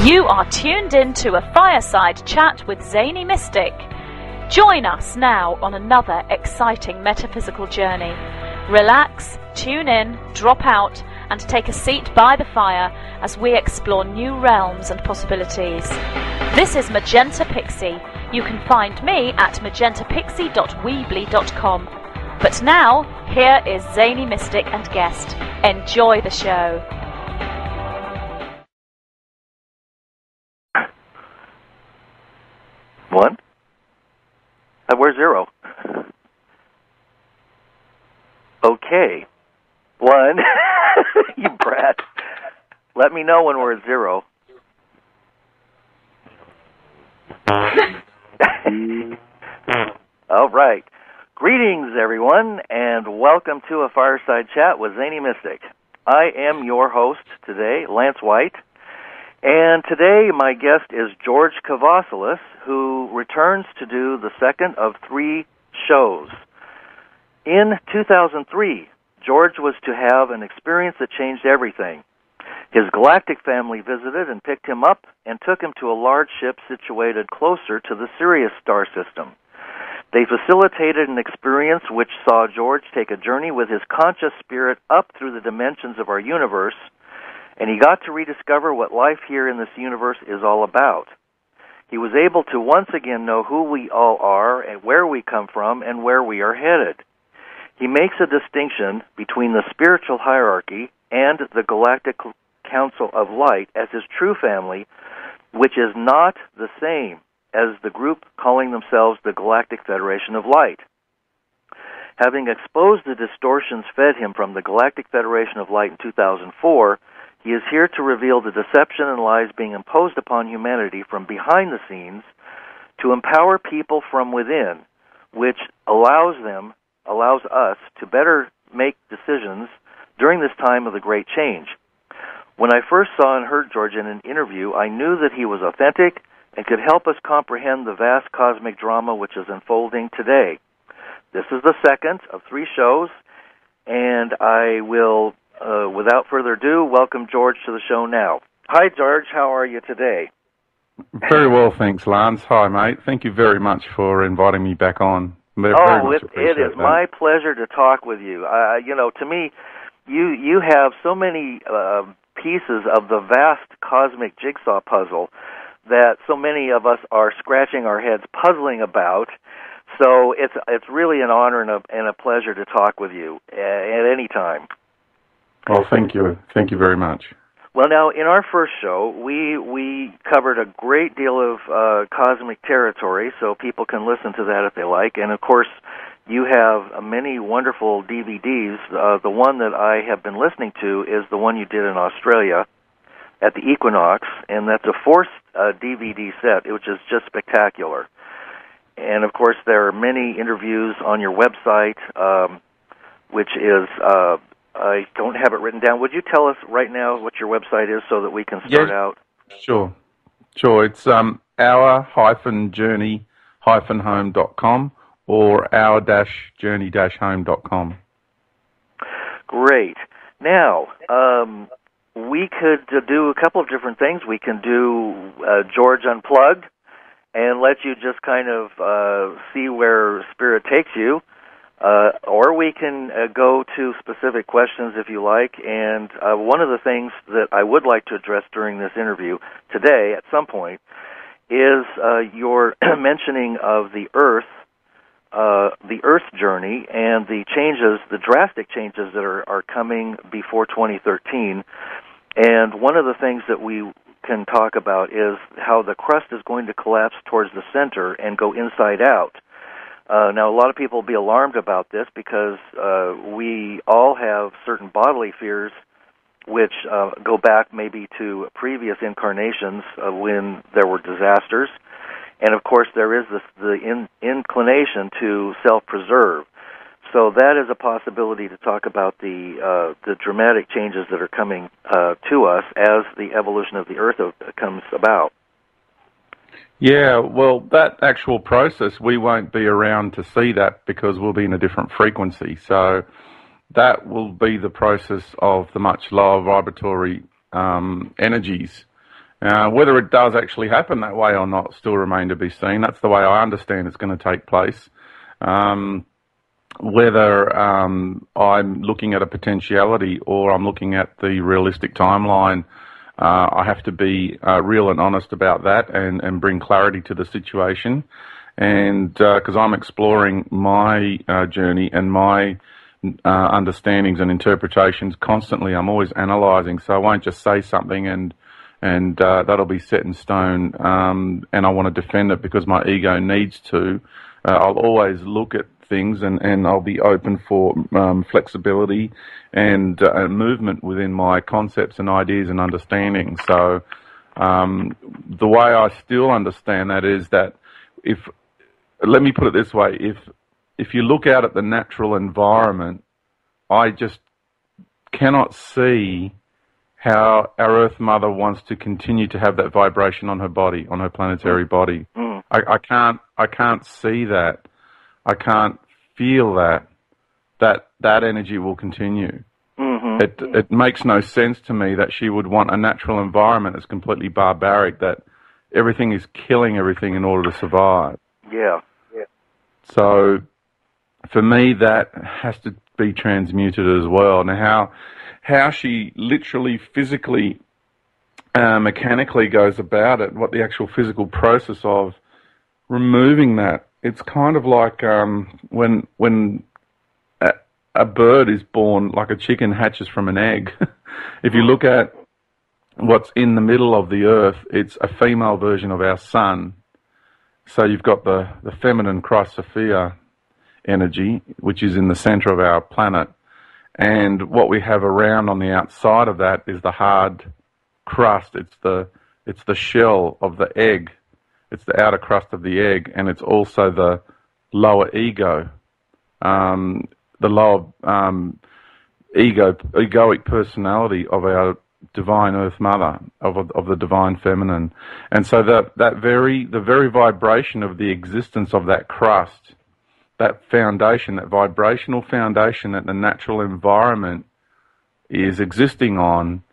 You are tuned in to a Fireside chat with Zany Mystic. Join us now on another exciting metaphysical journey. Relax, tune in, drop out, and take a seat by the fire as we explore new realms and possibilities. This is Magenta Pixie. You can find me at magentapixie.weebly.com. But now, here is Zany Mystic and guest. Enjoy the show. One? Where's zero? Okay. One. You brat. Let me know when we're at zero. All right. Greetings, everyone, and welcome to a Fireside Chat with Zany Mystic. I am your host today, Lance White, and today my guest is George Kavassilas, who returns to do the second of 3 shows. In 2003, George was to have an experience that changed everything. His galactic family visited and picked him up and took him to a large ship situated closer to the Sirius star system. They facilitated an experience which saw George take a journey with his conscious spirit up through the dimensions of our universe, and he got to rediscover what life here in this universe is all about. He was able to once again know who we all are and where we come from and where we are headed. He makes a distinction between the spiritual hierarchy and the Galactic Council of Light as his true family, which is not the same as the group calling themselves the Galactic Federation of Light. Having exposed the distortions fed him from the Galactic Federation of Light in 2004, he is here to reveal the deception and lies being imposed upon humanity from behind the scenes to empower people from within, which allows us to better make decisions during this time of the great change. When I first saw and heard George in an interview, I knew that he was authentic and could help us comprehend the vast cosmic drama which is unfolding today. This is the second of 3 shows, and I will, without further ado, welcome George to the show now. Hi, George. How are you today? Very well, thanks, Lance. Hi, mate. Thank you very much for inviting me back on. It is my pleasure to talk with you. To me, you have so many pieces of the vast cosmic jigsaw puzzle that so many of us are scratching our heads puzzling about. So it's really an honor and a pleasure to talk with you at any time. Well, thank you. Thank you very much. Well, now, in our first show, we covered a great deal of cosmic territory, so people can listen to that if they like. And, of course, you have many wonderful DVDs. The one that I have been listening to is the one you did in Australia at the Equinox, and that's a 4th DVD set, which is just spectacular. And, of course, there are many interviews on your website, which is... I don't have it written down. Would you tell us right now what your website is so that we can start out? Sure. It's our-journey-home.com or our-journey-home.com. Great. Now, we could do a couple of different things. We can do George Unplugged and let you just kind of see where Spirit takes you. Or we can go to specific questions if you like, and one of the things that I would like to address during this interview today at some point is your mentioning of the Earth journey and the changes, the drastic changes that are coming before 2013. And one of the things that we can talk about is how the crust is going to collapse towards the center and go inside out. Now, a lot of people will be alarmed about this because we all have certain bodily fears which go back maybe to previous incarnations when there were disasters. And, of course, there is the inclination to self-preserve. So that is a possibility to talk about the dramatic changes that are coming to us as the evolution of the Earth comes about. Yeah, well, that actual process, we won't be around to see that because we'll be in a different frequency. So that will be the process of the much lower vibratory energies Whether it does actually happen that way or not still remain to be seen. That's the way I understand it's going to take place. Whether I'm looking at a potentiality or I'm looking at the realistic timeline, I have to be real and honest about that and bring clarity to the situation. And because I'm exploring my journey and my understandings and interpretations constantly, I'm always analysing. So I won't just say something and that'll be set in stone, and I want to defend it because my ego needs to. I'll always look at things and I'll be open for flexibility and movement within my concepts and ideas and understanding. So the way I still understand that is that let me put it this way, if you look out at the natural environment, I just cannot see how our Earth Mother wants to continue to have that vibration on her body, on her planetary body. I can't see that. I can't feel that energy will continue. It makes no sense to me that she would want a natural environment that's completely barbaric, that everything is killing everything in order to survive. Yeah. So for me, that has to be transmuted as well. Now, how she literally, physically, mechanically goes about it, what the actual physical process of removing that, it's kind of like when a bird is born, like a chicken hatches from an egg. If you look at what's in the middle of the Earth, it's a female version of our sun. So you've got the feminine Christ Sophia energy, which is in the center of our planet. And what we have around on the outside of that is the hard crust. It's the shell of the egg. It's the outer crust of the egg, and it's also the lower ego, the lower egoic personality of our divine Earth Mother, of the divine feminine. And so the very vibration of the existence of that crust, that foundation, that vibrational foundation that the natural environment is existing on,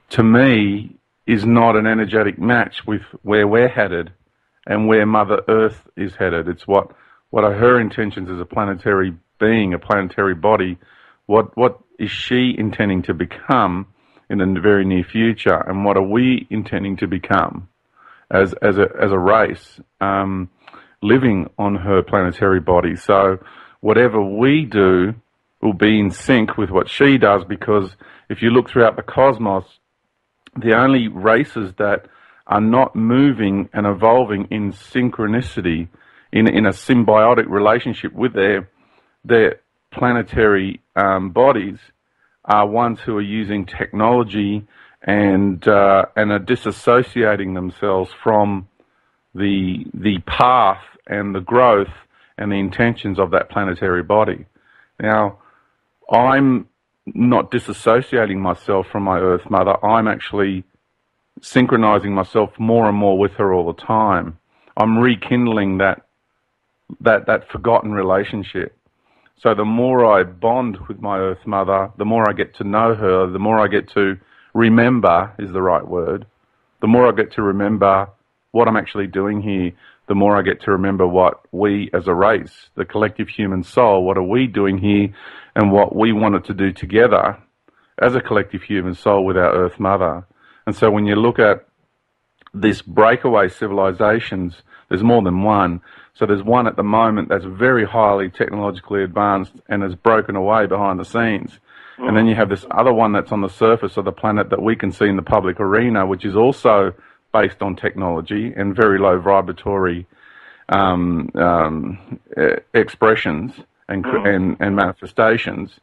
to me, is not an energetic match with where we're headed and where Mother Earth is headed. It's what are her intentions as a planetary being, a planetary body. What is she intending to become in the very near future, and what are we intending to become as a race, living on her planetary body? So whatever we do will be in sync with what she does, because if you look throughout the cosmos, the only races that are not moving and evolving in synchronicity, in a symbiotic relationship with their planetary bodies, are ones who are using technology and are disassociating themselves from the path and the growth and the intentions of that planetary body. Now, I'm not disassociating myself from my Earth Mother. I'm actually synchronizing myself more and more with her all the time. I'm rekindling that forgotten relationship. So the more I bond with my Earth Mother, the more I get to know her, the more I get to remember, is the right word, the more I get to remember what I'm actually doing here, the more I get to remember what we as a race, the collective human soul, what are we doing here, and what we wanted to do together as a collective human soul with our Earth Mother. And so when you look at this breakaway civilizations, there's more than one. So there's one at the moment that's very highly technologically advanced and has broken away behind the scenes. And then you have this other one that's on the surface of the planet that we can see in the public arena, which is also based on technology and very low vibratory expressions and manifestations,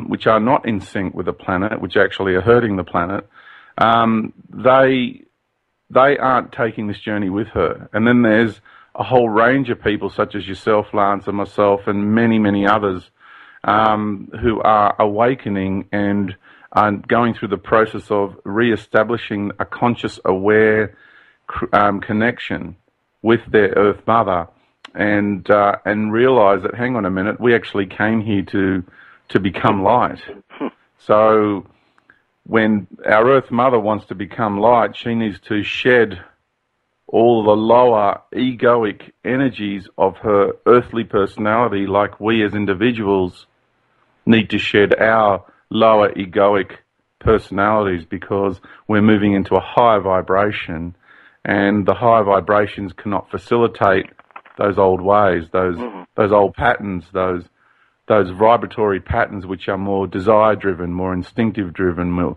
which are not in sync with the planet, which actually are hurting the planet. They aren't taking this journey with her. And then there's a whole range of people such as yourself, Lance, and myself, and many, many others who are awakening and are going through the process of re-establishing a conscious, aware connection with their Earth Mother, and realise that, hang on a minute, we actually came here to become light. So when our Earth Mother wants to become light, she needs to shed all the lower egoic energies of her earthly personality, like we as individuals need to shed our lower egoic personalities, because we're moving into a higher vibration, and the higher vibrations cannot facilitate those old ways, those old patterns, those vibratory patterns which are more desire-driven, more instinctive-driven,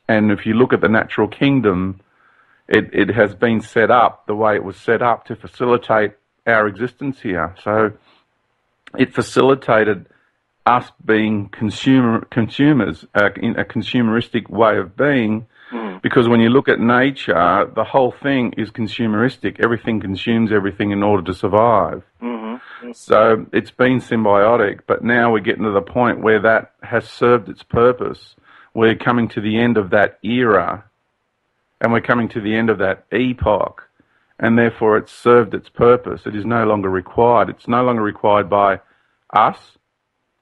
and if you look at the natural kingdom, it has been set up the way it was set up to facilitate our existence here. So it facilitated us being consumers, in a consumeristic way of being, because when you look at nature, the whole thing is consumeristic. Everything consumes everything in order to survive. So it's been symbiotic, but now we're getting to the point where that has served its purpose. We're coming to the end of that era, and we're coming to the end of that epoch, and therefore it's served its purpose. It is no longer required. It's no longer required by us,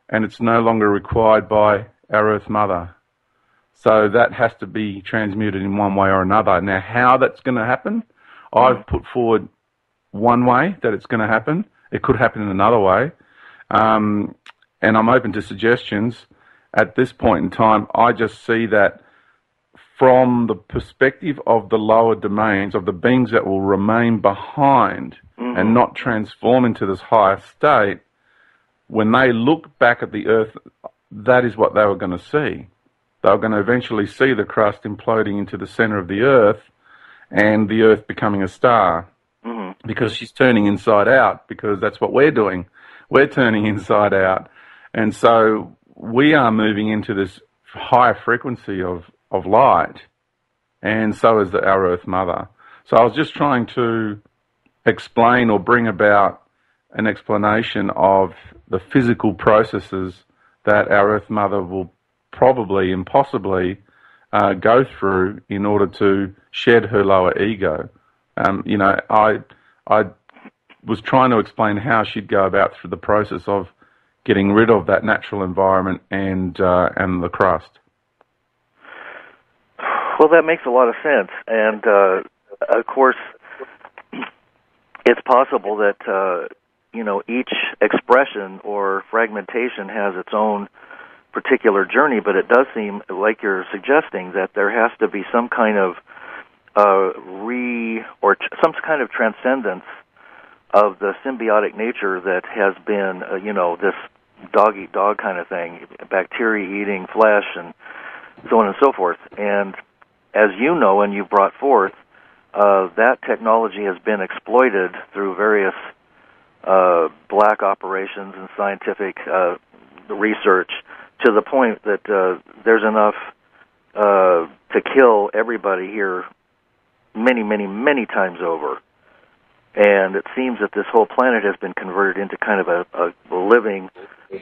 and it's no longer required by our Earth Mother. So that has to be transmuted in one way or another. Now, how that's going to happen, I've put forward one way that it's going to happen. It could happen in another way. And I'm open to suggestions. At this point in time, I just see that from the perspective of the lower domains, of the beings that will remain behind and not transform into this higher state, when they look back at the Earth, that is what they were going to see. They were going to eventually see the crust imploding into the center of the Earth, and the Earth becoming a star, because she's turning inside out, because that's what we're doing. We're turning inside out. And so we are moving into this higher frequency of light, and so is our Earth Mother. So I was just trying to explain or bring about an explanation of the physical processes that our Earth Mother will probably and possibly go through in order to shed her lower ego. I was trying to explain how she'd go about through the process of getting rid of that natural environment and the crust. Well, that makes a lot of sense, and of course, it's possible that each expression or fragmentation has its own particular journey, but it does seem like you're suggesting that there has to be some kind of some kind of transcendence of the symbiotic nature that has been, this dog-eat-dog kind of thing, bacteria eating flesh and so on and so forth. And as you know, and you brought forth, that technology has been exploited through various black operations and scientific research to the point that there's enough to kill everybody here many, many, many times over. And it seems that this whole planet has been converted into kind of a living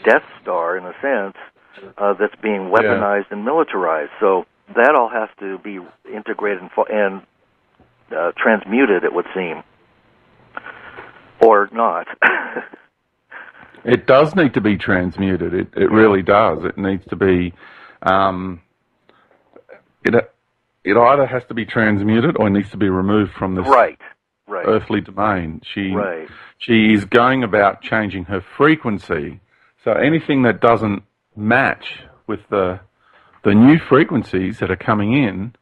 Death Star, in a sense, that's being weaponized and militarized. So that all has to be integrated and transmuted, it would seem. Or not. It does need to be transmuted. It really does. It needs to be... It either has to be transmuted or it needs to be removed from this earthly domain. She is going about changing her frequency. So anything that doesn't match with the new frequencies that are coming in,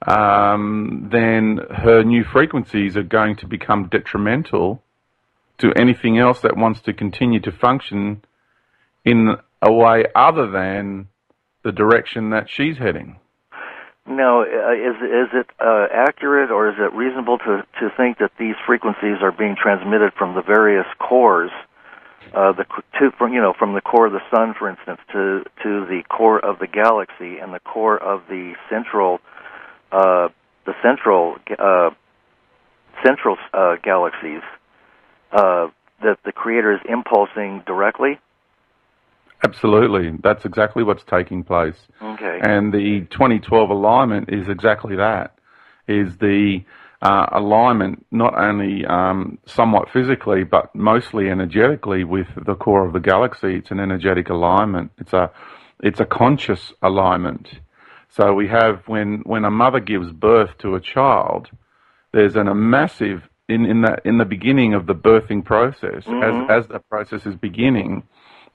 then her new frequencies are going to become detrimental to anything else that wants to continue to function in a way other than the direction that she's heading. Now, is it accurate, or is it reasonable to think that these frequencies are being transmitted from the various cores, from the core of the sun, for instance, to the core of the galaxy and the core of the central galaxies, that the Creator is impulsing directly? Absolutely. That's exactly what's taking place. Okay. And the 2012 alignment is exactly that, is the alignment not only somewhat physically but mostly energetically with the core of the galaxy. It's an energetic alignment. It's a it's a conscious alignment. So we have, when a mother gives birth to a child, there's a massive, in the beginning of the birthing process, as the process is beginning,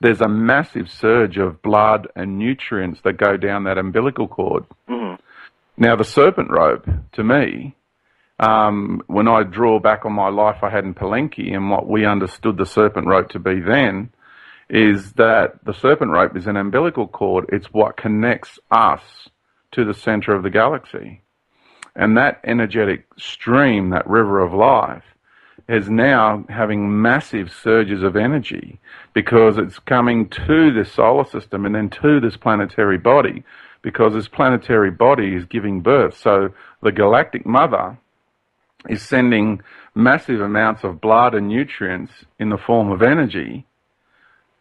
there's a massive surge of blood and nutrients that go down that umbilical cord. Now, the serpent rope, to me, when I draw back on my life I had in Palenque and what we understood the serpent rope to be then, is that the serpent rope is an umbilical cord. It's what connects us to the center of the galaxy. And that energetic stream, that river of life, is now having massive surges of energy because it's coming to this solar system and then to this planetary body, because this planetary body is giving birth. So the galactic mother is sending massive amounts of blood and nutrients in the form of energy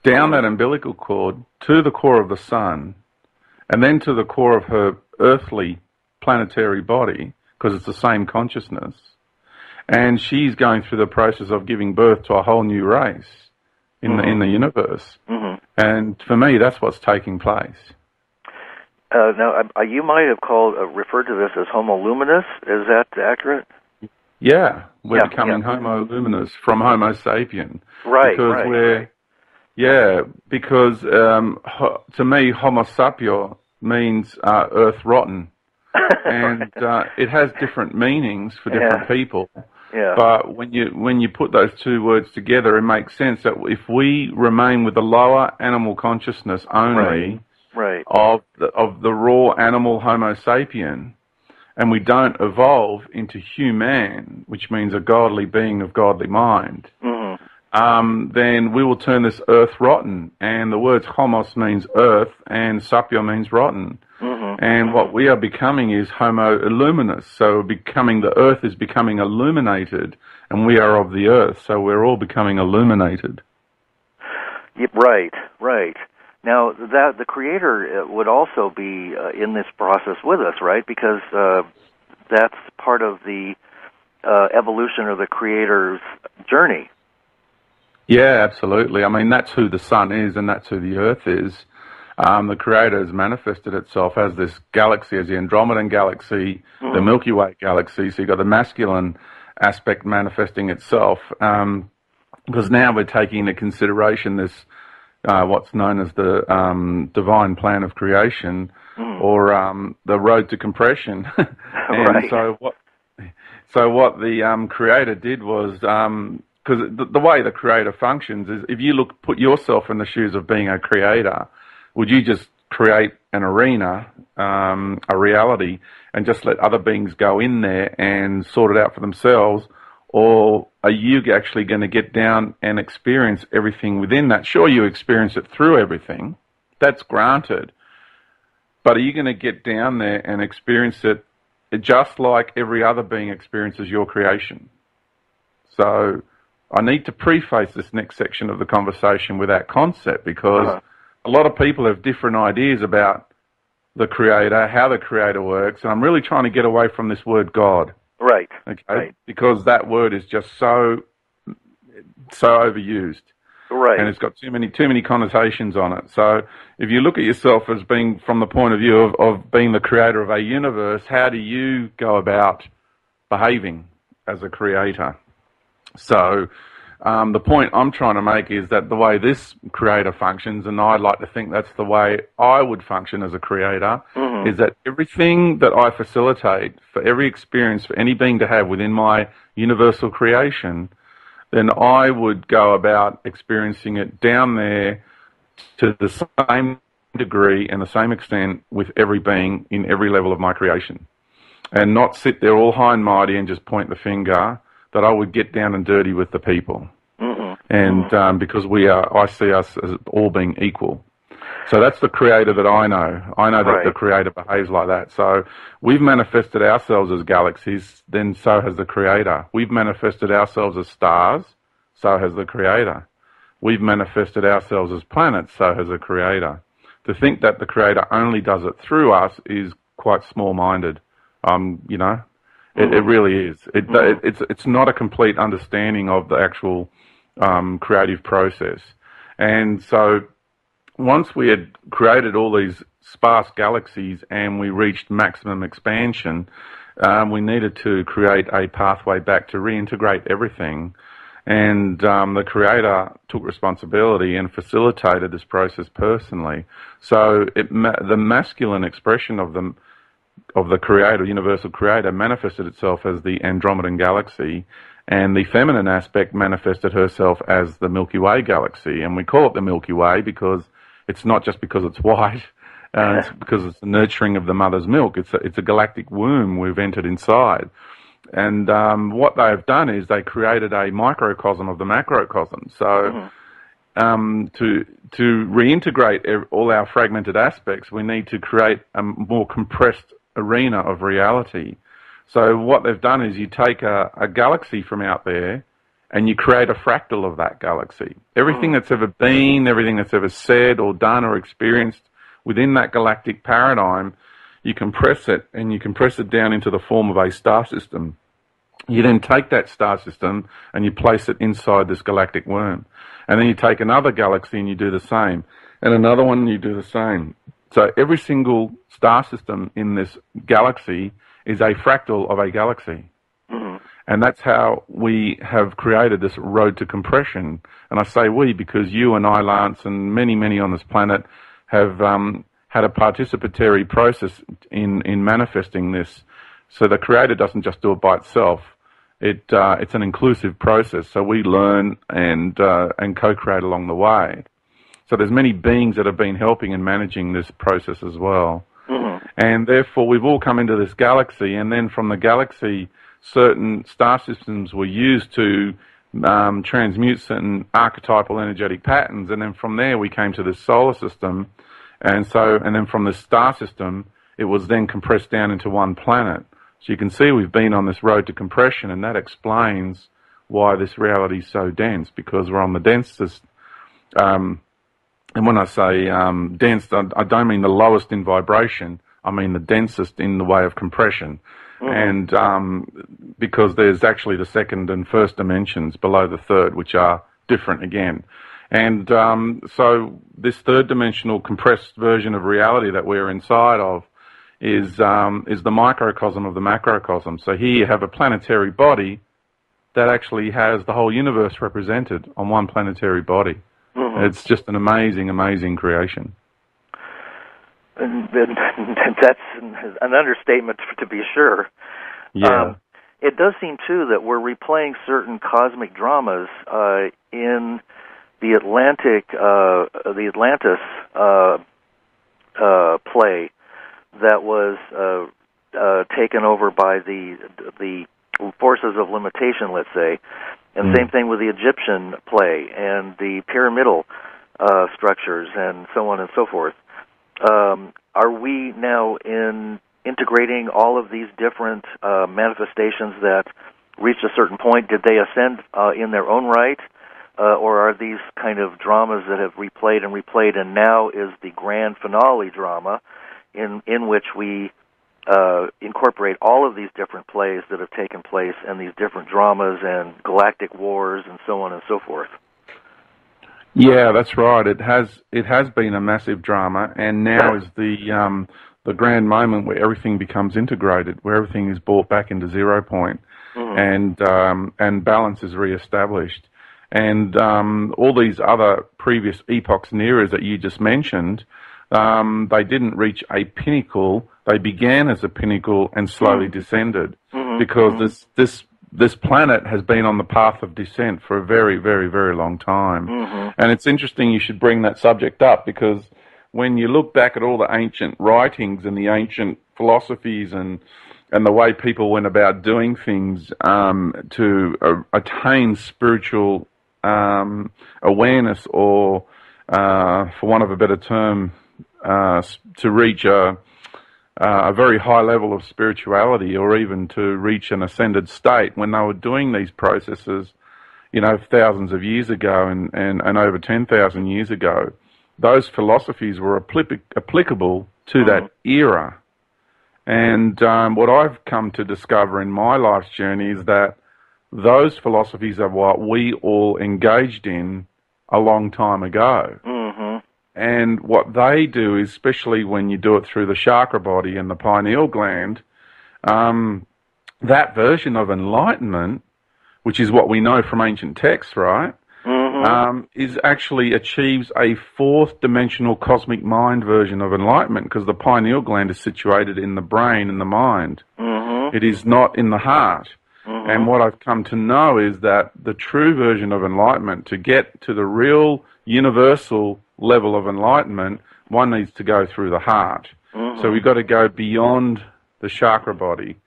down that umbilical cord to the core of the sun, and then to the core of her earthly planetary body, because it's the same consciousness. And she's going through the process of giving birth to a whole new race in the universe. And for me, that's what's taking place. Now, you might have referred to this as Homo luminous. Is that accurate? Yeah, we're becoming Homo luminous from Homo sapien. Right, because because to me, Homo sapio means earth rotten. And it has different meanings for different people. Yeah. But when you put those two words together, it makes sense that if we remain with the lower animal consciousness only of the raw animal Homo sapien, and we don't evolve into human, which means a godly being of godly mind, then we will turn this earth rotten. And the words homos means earth and sapio means rotten. And what we are becoming is Homo luminous. So the earth is becoming illuminated, and we are of the earth. So we're all becoming illuminated. Right. Now, the Creator would also be in this process with us, right? Because that's part of the evolution of the Creator's journey. Yeah, absolutely. I mean, that's who the sun is, and that's who the earth is. The Creator has manifested itself as this galaxy, as the Andromedan galaxy, the Milky Way galaxy. So you've got the masculine aspect manifesting itself, because now we're taking into consideration this, what's known as the divine plan of creation, or the road to compression. And so what the Creator did was, because the way the Creator functions is, if you put yourself in the shoes of being a creator, would you just create an arena, a reality, and just let other beings go in there and sort it out for themselves? Or are you actually going to get down and experience everything within that? Sure, you experience it through everything. That's granted. But are you going to get down there and experience it just like every other being experiences your creation? So I need to preface this next section of the conversation with that concept, because a lot of people have different ideas about the Creator, how the Creator works, and I'm really trying to get away from this word God. Right. Okay. Right. Because that word is just so overused. Right. And it's got too many connotations on it. So if you look at yourself as being from the point of view of being the creator of a universe, how do you go about behaving as a creator? So the point I'm trying to make is that the way this creator functions, and I'd like to think that's the way I would function as a creator, is that everything that I facilitate for every experience for any being to have within my universal creation, then I would go about experiencing it down there to the same degree and the same extent with every being in every level of my creation. And not sit there all high and mighty and just point the finger, that I would get down and dirty with the people. And because I see us as all being equal. So that's the creator that I know. I know that the creator behaves like that. So we've manifested ourselves as galaxies, then so has the creator. We've manifested ourselves as stars, so has the creator. We've manifested ourselves as planets, so has the creator. To think that the creator only does it through us is quite small-minded. It really is. It's not a complete understanding of the actual creative process. And so once we had created all these sparse galaxies and we reached maximum expansion, we needed to create a pathway back to reintegrate everything. And the Creator took responsibility and facilitated this process personally. So the masculine expression of the Creator, Universal Creator, manifested itself as the Andromedan Galaxy, and the feminine aspect manifested herself as the Milky Way Galaxy. And we call it the Milky Way because it's not just because it's white, it's because it's the nurturing of the mother's milk. It's a galactic womb we've entered inside. And what they have done is they created a microcosm of the macrocosm. So to reintegrate all our fragmented aspects, we need to create a more compressed arena of reality. So what they've done is you take a galaxy from out there and you create a fractal of that galaxy. Everything that's ever been, everything that's ever said or done or experienced within that galactic paradigm, you compress it, and you compress it down into the form of a star system. You then take that star system and you place it inside this galactic worm. And then you take another galaxy and you do the same. And another one and you do the same. So every single star system in this galaxy is a fractal of a galaxy. And that's how we have created this road to compression. And I say we because you and I, Lance, and many, many on this planet have had a participatory process in manifesting this. So the Creator doesn't just do it by itself. It's an inclusive process. So we learn and co-create along the way. So there's many beings that have been helping and managing this process as well. And therefore we've all come into this galaxy, and then from the galaxy, certain star systems were used to transmute certain archetypal energetic patterns, and then from there we came to this solar system, and then from this star system it was then compressed down into one planet. So you can see we've been on this road to compression, and that explains why this reality is so dense, because we're on the densest, and when I say dense, I don't mean the lowest in vibration, I mean the densest in the way of compression. And because there's actually the second and first dimensions below the third, which are different again. And so this third dimensional compressed version of reality that we're inside of is the microcosm of the macrocosm. So here you have a planetary body that actually has the whole universe represented on one planetary body. It's just an amazing, amazing creation. And that's an understatement, to be sure. Yeah. It does seem, too, that we're replaying certain cosmic dramas in the Atlantis play that was taken over by the forces of limitation, let's say, and same thing with the Egyptian play and the pyramidal structures and so on and so forth. Are we now integrating all of these different manifestations that reached a certain point? Did they ascend in their own right? Or are these kind of dramas that have replayed and replayed, and now is the grand finale drama in which we incorporate all of these different plays that have taken place and these different dramas and galactic wars and so on and so forth? Yeah, that's right. It has been a massive drama, and now is the grand moment where everything becomes integrated, where everything is brought back into 0 point, and balance is reestablished. And all these other previous epochs and eras that you just mentioned, they didn't reach a pinnacle. They began as a pinnacle and slowly descended, because this planet has been on the path of descent for a very, very, very long time. And it's interesting you should bring that subject up, because when you look back at all the ancient writings and the ancient philosophies and the way people went about doing things to attain spiritual awareness, or, for want of a better term, to reach a very high level of spirituality, or even to reach an ascended state, when they were doing these processes, thousands of years ago and over 10,000 years ago, those philosophies were applicable to that era. And what I've come to discover in my life's journey is that those philosophies are what we all engaged in a long time ago. And what they do, is, especially when you do it through the chakra body and the pineal gland, that version of enlightenment, which is what we know from ancient texts, right, is actually achieves a fourth dimensional cosmic mind version of enlightenment, because the pineal gland is situated in the brain and the mind. It is not in the heart. And what I've come to know is that the true version of enlightenment, to get to the real universal level of enlightenment, one needs to go through the heart. So we've got to go beyond the chakra body.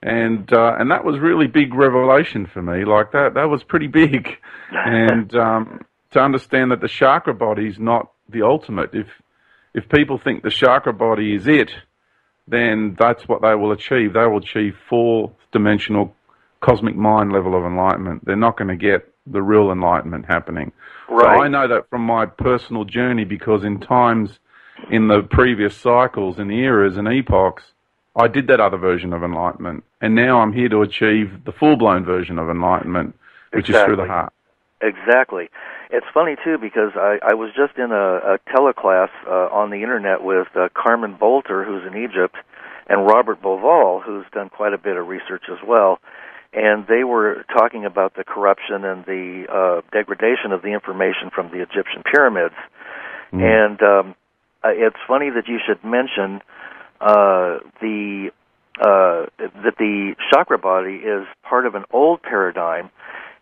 And that was really big revelation for me. Like that was pretty big. And to understand that the chakra body is not the ultimate. If people think the chakra body is it, then that's what they will achieve. They will achieve fourth-dimensional cosmic mind level of enlightenment. They're not going to get the real enlightenment happening. Right. So I know that from my personal journey, because in times in the previous cycles and eras and epochs, I did that other version of enlightenment. And now I'm here to achieve the full-blown version of enlightenment, which is through the heart. Exactly. It's funny, too, because I was just in a teleclass on the Internet with Carmen Bolter, who's in Egypt, and Robert Boval, who's done quite a bit of research as well. And they were talking about the corruption and the degradation of the information from the Egyptian pyramids. And it's funny that you should mention that the chakra body is part of an old paradigm,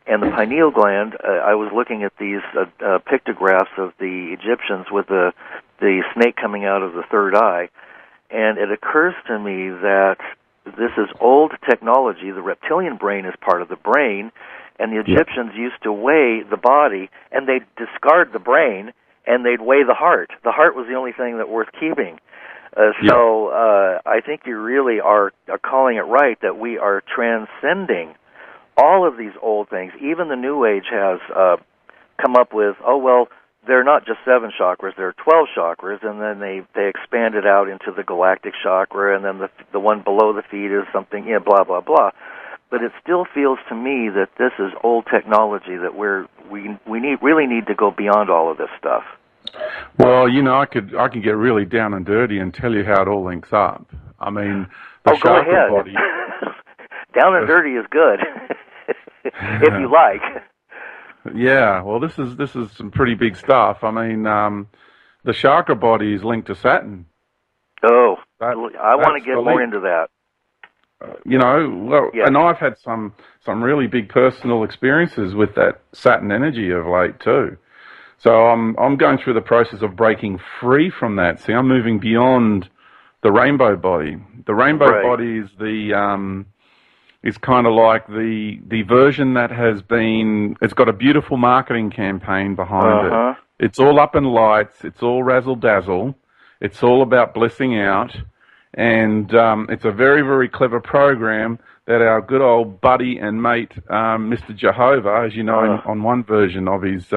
and the pineal gland. I was looking at these pictographs of the Egyptians with the snake coming out of the third eye, and it occurs to me that this is old technology. The reptilian brain is part of the brain, and the Egyptians used to weigh the body, and they'd discard the brain, and they'd weigh the heart. The heart was the only thing that worth keeping. So I think you really are calling it right, that we are transcending all of these old things. Even the New Age has come up with, they're not just 7 chakras, there are 12 chakras, and then they expand it out into the galactic chakra, and then the one below the feet is something, blah, blah, blah. But it still feels to me that this is old technology, that we really need to go beyond all of this stuff. Well, I could get really down and dirty and tell you how it all links up. I mean, the chakra body. Down and dirty is good, if you like. Yeah, well, this is some pretty big stuff. I mean, the chakra body is linked to Saturn. Oh, I want to get more into that. And I've had some really big personal experiences with that Saturn energy of late too. So I'm going through the process of breaking free from that. See, I'm moving beyond the rainbow body. The rainbow body is is kind of like the version that has been. It's got a beautiful marketing campaign behind it. It's all up in lights. It's all razzle dazzle. It's all about blissing out, and it's a very, very clever program that our good old buddy and mate, Mr. Jehovah, as you know, on one version of his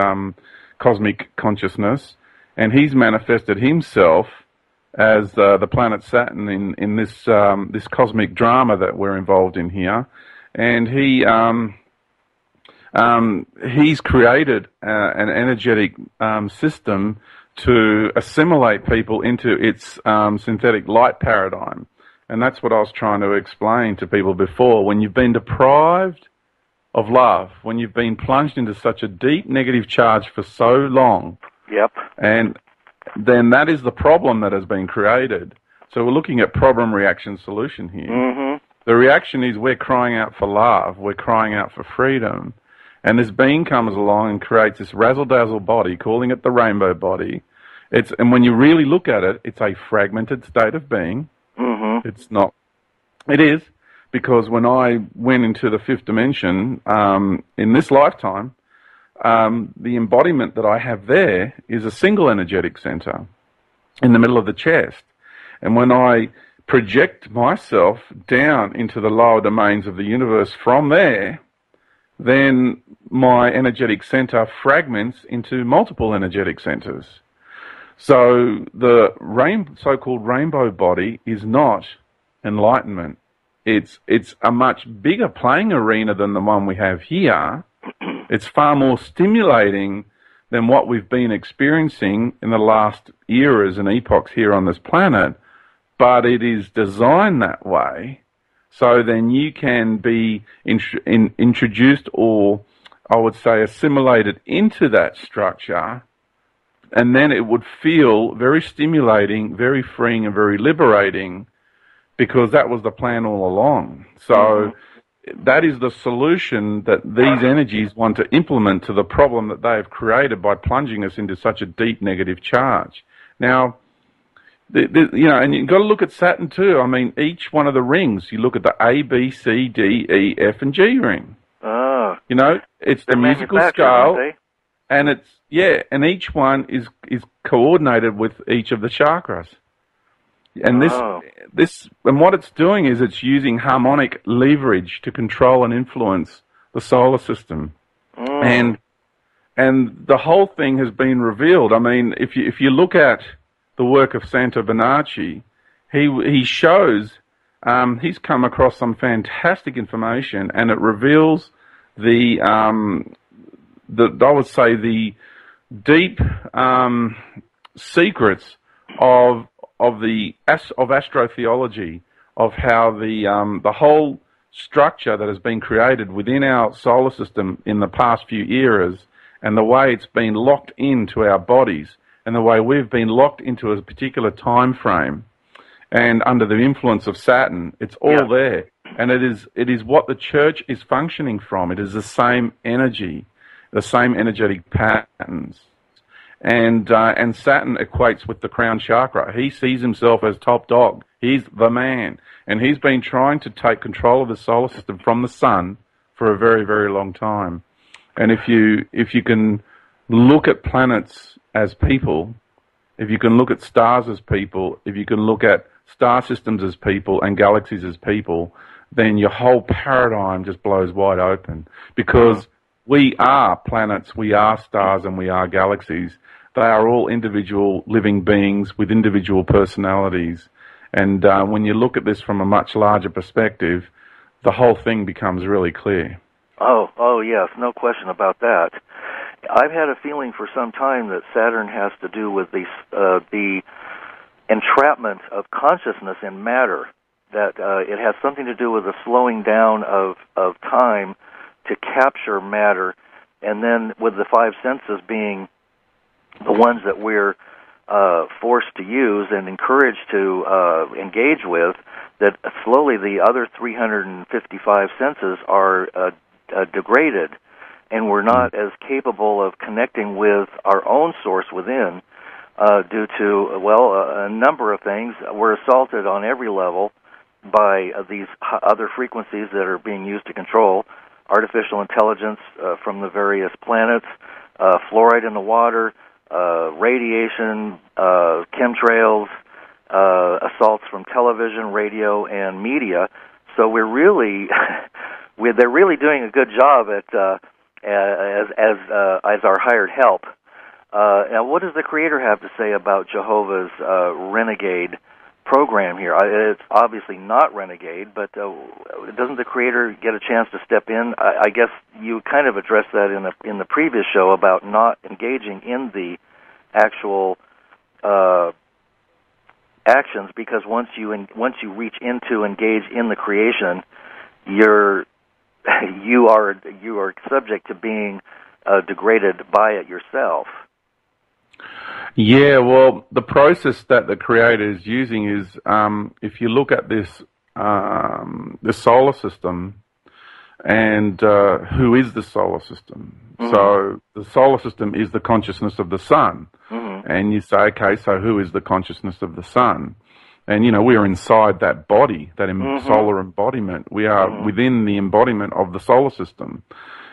cosmic consciousness, and he's manifested himself as the planet Saturn in this this cosmic drama that we're involved in here, and he's created an energetic system to assimilate people into its synthetic light paradigm, and that's what I was trying to explain to people before. When you've been deprived of love, when you've been plunged into such a deep negative charge for so long, and then that is the problem that has been created. So we're looking at problem, reaction, solution here. The reaction is we're crying out for love, we're crying out for freedom, and this being comes along and creates this razzle-dazzle body, calling it the rainbow body. And when you really look at it, it's a fragmented state of being. It's not. It is. Because when I went into the fifth dimension, in this lifetime, the embodiment that I have there is a single energetic center in the middle of the chest. And when I project myself down into the lower domains of the universe from there, then my energetic center fragments into multiple energetic centers. So the so-called rainbow body is not enlightenment. It's a much bigger playing arena than the one we have here. It's far more stimulating than what we've been experiencing in the last eras and epochs here on this planet, but it is designed that way so then you can be introduced, or I would say assimilated into that structure, and then it would feel very stimulating, very freeing, and very liberating, because that was the plan all along. So that is the solution that these energies want to implement to the problem that they have created by plunging us into such a deep negative charge. Now, and you've got to look at Saturn too. I mean, each one of the rings, you look at the A, B, C, D, E, F, and G ring. It's the musical scale, and and each one is coordinated with each of the chakras. And and what it's doing is it's using harmonic leverage to control and influence the solar system. And the whole thing has been revealed. I mean, if you look at the work of Santo Bonacci, he shows he's come across some fantastic information, and it reveals I would say the deep secrets of astrotheology, of how the whole structure that has been created within our solar system in the past few eras, and the way it's been locked into our bodies, and the way we've been locked into a particular time frame, and under the influence of Saturn, it's all there. And it is what the church is functioning from. It is the same energy, the same energetic patterns. And Saturn equates with the crown chakra. He sees himself as top dog. He's the man. And he's been trying to take control of the solar system from the sun for a very, very long time. And if you can look at planets as people, if you can look at stars as people, if you can look at star systems as people and galaxies as people, then your whole paradigm just blows wide open. Because we are planets, we are stars, and we are galaxies. They are all individual living beings with individual personalities. And when you look at this from a much larger perspective, the whole thing becomes really clear. Oh, yes, no question about that. I've had a feeling for some time that Saturn has to do with the entrapment of consciousness in matter, that it has something to do with the slowing down of time to capture matter, and then with the five senses being the ones that we're forced to use and encouraged to engage with, that slowly the other 355 senses are degraded, and we're not as capable of connecting with our own source within due to, a number of things. We're assaulted on every level by these other frequencies that are being used to control artificial intelligence from the various planets, fluoride in the water, radiation, chemtrails, assaults from television, radio, and media. So we're really, they're really doing a good job at as our hired help. Now, what does the Creator have to say about Jehovah's renegade program here? It's obviously not renegade, but doesn't the Creator get a chance to step in? I guess you kind of addressed that in the previous show about not engaging in the actual actions, because once you reach into engage in the creation, you are subject to being degraded by it yourself. Yeah, well, the process that the Creator is using is, if you look at this solar system, and who is the solar system? Mm-hmm. So the solar system is the consciousness of the sun. Mm-hmm. And you say, okay, so who is the consciousness of the sun? And, we are inside that body, that mm-hmm. solar embodiment. We are mm-hmm. within the embodiment of the solar system.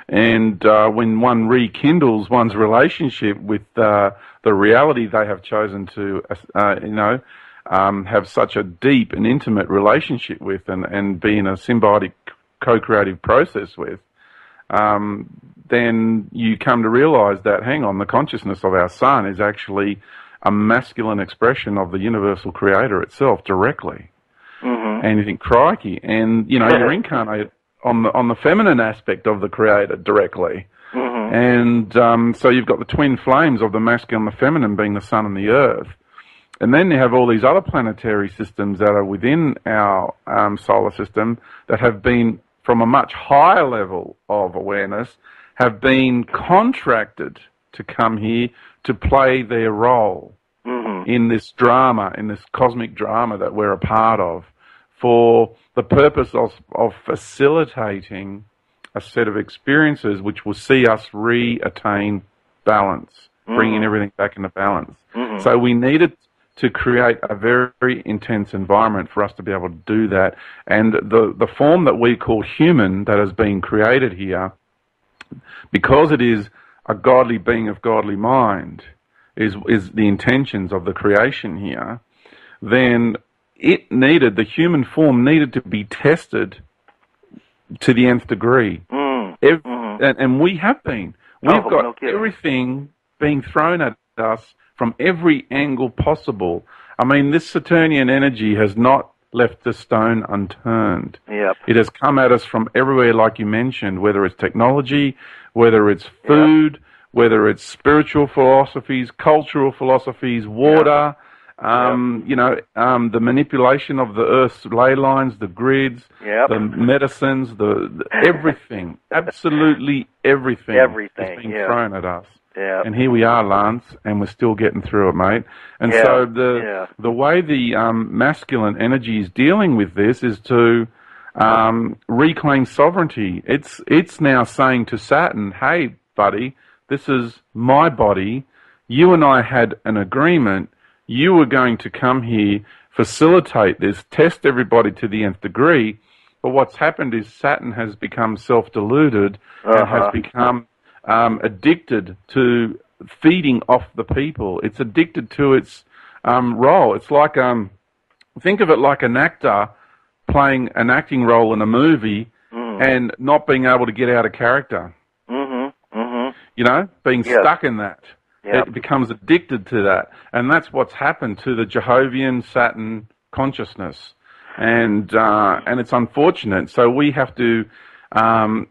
And when one rekindles one's relationship with the reality they have chosen to, have such a deep and intimate relationship with, and be in a symbiotic co-creative process with, then you come to realize that, hang on, the consciousness of our sun is actually a masculine expression of the universal Creator itself directly. Mm-hmm. And you think, crikey, and, you're incarnated on the feminine aspect of the Creator directly. Mm-hmm. And so you've got the twin flames of the masculine and the feminine being the sun and the earth. And then you have all these other planetary systems that are within our solar system that have been, from a much higher level of awareness, have been contracted to come here to play their role in this drama, in this cosmic drama that we're a part of, for the purpose of facilitating a set of experiences which will see us re-attain balance, bringing everything back into balance. So we needed to create a very, very intense environment for us to be able to do that. And the form that we call human that has been created here, because it is a godly being of godly mind, is the intentions of the creation here, then the human form needed to be tested to the nth degree. And we have been. We've got everything being thrown at us from every angle possible. I mean, this Saturnian energy has not left the stone unturned. It has come at us from everywhere, like you mentioned, whether it's technology, whether it's food, whether it's spiritual philosophies, cultural philosophies, water, the manipulation of the Earth's ley lines, the grids, the medicines, the everything, absolutely everything is being thrown at us. And here we are, Lance, and we're still getting through it, mate. And so the way the masculine energy is dealing with this is to reclaim sovereignty. It's now saying to Saturn, hey, buddy, this is my body. You and I had an agreement. You were going to come here, facilitate this, test everybody to the nth degree. But what's happened is Saturn has become self-deluded and has become addicted to feeding off the people. It's addicted to its role. It's like, think of it like an actor playing an acting role in a movie and not being able to get out of character. You know, being stuck in that. It becomes addicted to that. And that's what's happened to the Jehovian Saturn consciousness. And it's unfortunate. So we have to, and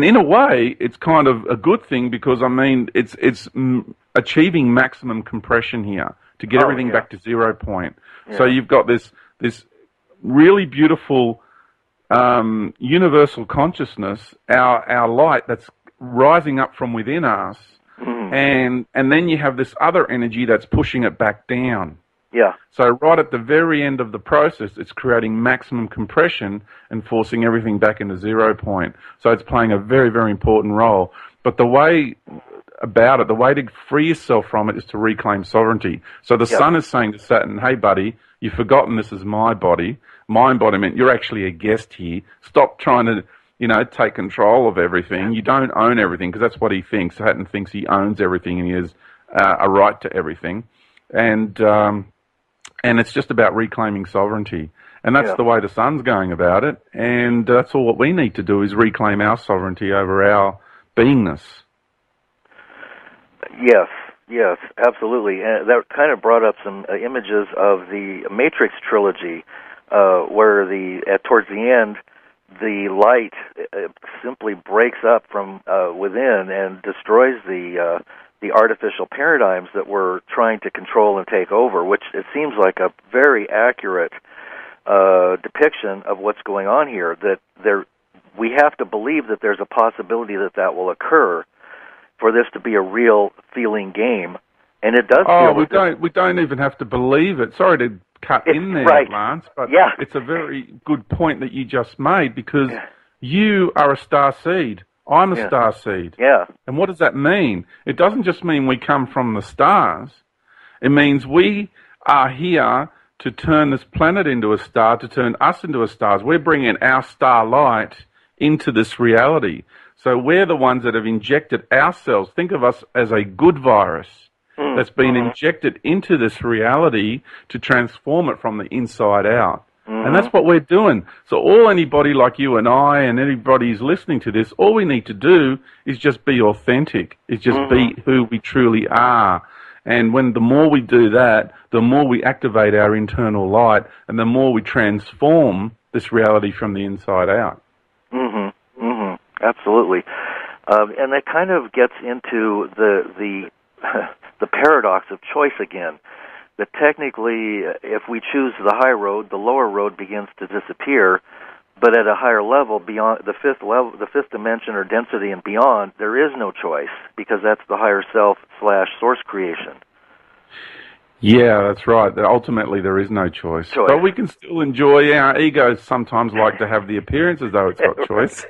in a way, it's kind of a good thing because, I mean, it's achieving maximum compression here to get everything back to 0 point. So you've got this really beautiful universal consciousness, our light that's rising up from within us, and then you have this other energy that's pushing it back down. So right at the very end of the process, it's creating maximum compression and forcing everything back into 0 point. So it's playing a very, very important role. But the way to free yourself from it is to reclaim sovereignty. So the sun is saying to Saturn, hey, buddy, you've forgotten this is my body, my embodiment. You're actually a guest here. Stop trying to, take control of everything. You don't own everything, because that's what he thinks. Saturn thinks he owns everything and he has a right to everything. And it's just about reclaiming sovereignty. And that's the way the sun's going about it. And that's all what we need to do is reclaim our sovereignty over our beingness. Yes, absolutely. And that kind of brought up some images of the Matrix trilogy, where towards the end, the light simply breaks up from within and destroys the artificial paradigms that we're trying to control and take over, which it seems like a very accurate depiction of what's going on here, that we have to believe that there's a possibility that will occur for this to be a real feeling game. And it does we don't even have to believe it. Sorry to cut in there, Lance, but it's a very good point that you just made, because you are a star seed. I'm a star seed. And what does that mean? It doesn't just mean we come from the stars. It means we are here to turn this planet into a star, to turn us into a star. We're bringing our star light into this reality. So we're the ones that have injected ourselves. Think of us as a good virus that's been injected into this reality to transform it from the inside out. And that's what we're doing. So anybody like you and I and anybody who's listening to this, all we need to do is just be authentic, is just be who we truly are. And the more we do that, the more we activate our internal light, and the more we transform this reality from the inside out. Absolutely. And that kind of gets into the the paradox of choice again. That technically, if we choose the high road, the lower road begins to disappear. But at a higher level, beyond the fifth level, the fifth dimension or density and beyond, there is no choice because that's the higher self / source creation. Yeah, that's right. Ultimately, there is no choice. But we can still enjoy. Our egos sometimes like to have the appearance as though it's got choice.